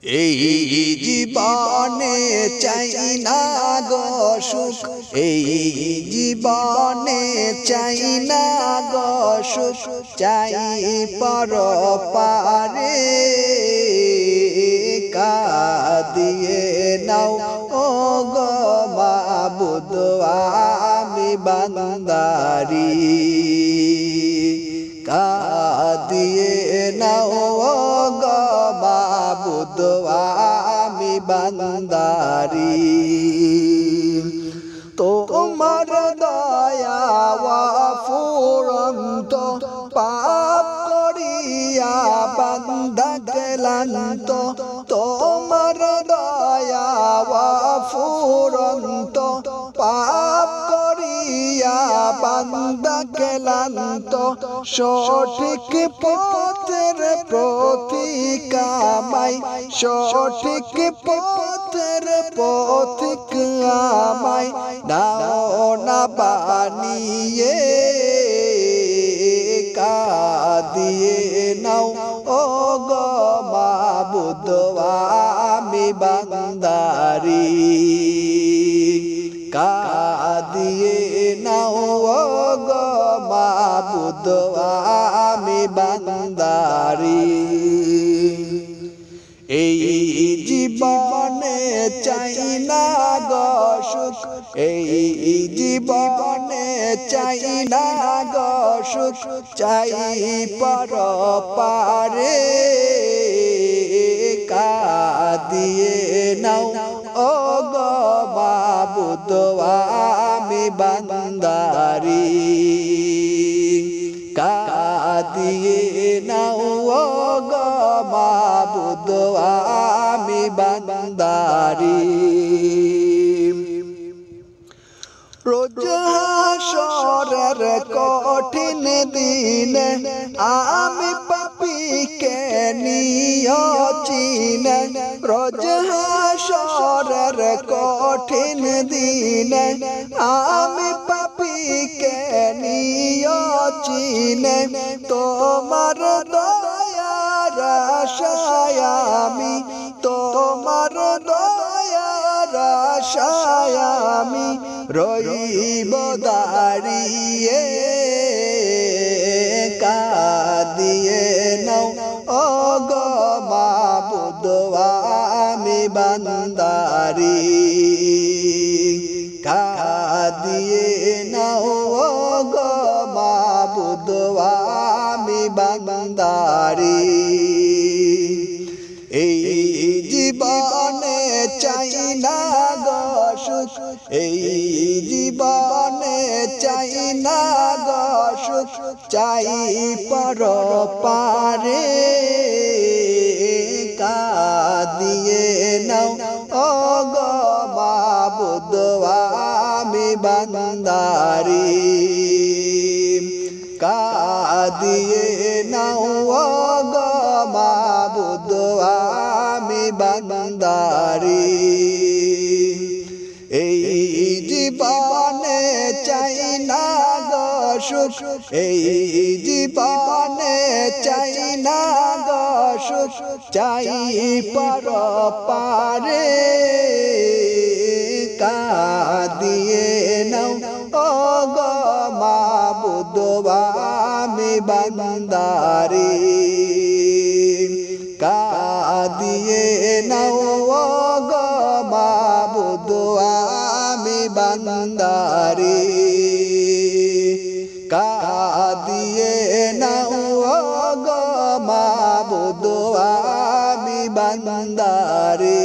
এই জীবনে চাই না গো সুখ, এই জীবনে চাই না গো সুখ, চাই পরপারে। কাঁদিয়ে নাও ও গো মাবুদ আমি বান্দারি, কাঁদিয়ে নাও ও গো মাবুদ আমি বান্দারি। তোমার দয়া ফুরন্ত পাপ করিয়া বান্দা ক্লান্ত, তোমার দয়া ফুরন্ত পাপ করিয়া বান্দা ক্লান্ত, সঠিক পথের প্রতীক আমায়, সঠিক পথের পথিক আমায় দাও না বানিয়ে। কাঁদিয়ে নাও ও গো মাবুদ আমি বান্দারি, কাঁদিয়ে নাও ও গো মাবুদ আমি বান্দারি। এই জীবনে চাই না গো সুখ, এই জীবনে চাই না গো সুখ, চাই পরপারে। কাঁদিয়ে নাও ও গো মাবুদ আমি বান্দারি, কাঁদিয়ে নাও ও গো মাবুদ আমি বান্দারি। রোজ হাসরের কঠিন দিনে আমি পাপীকে নিয়োচিনে, রোজ হাসরের কঠিন দিনে আমি পাপীকে নিয়োচিনে, তোমার দয়ার আশায় আমি, তোমার দয়ার আশায় আমি রইব দাঁড়িয়ে। কাঁদিয়ে নাও ও গো মাবুদ আমি বান্দারি, কাঁদিয়ে নাও ও গো মাবুদ আমি বান্দারি। এই জীবনে চাই না গো সুখ, এই জীবনে চাই না গো সুখ, চাই পরপারে। কাঁদিয়ে নাও ও গো মাবুদ আমি বান্দারি, কাঁদিয়ে নাও ও গো মাবুদ আমি বান্দারি। এই জীবনে চাই না গো সুখ, এই জীবনে চাই না গো সুখ, চাই পরপারে। কাঁদিয়ে নাও ও গো মাবুদ আমি বান্দারি, কাঁদিয়ে নাও ও গো মাবুদ আমি বান্দারি, কাঁদিয়ে নাও ও গো মাবুদ আমি বান্দারি।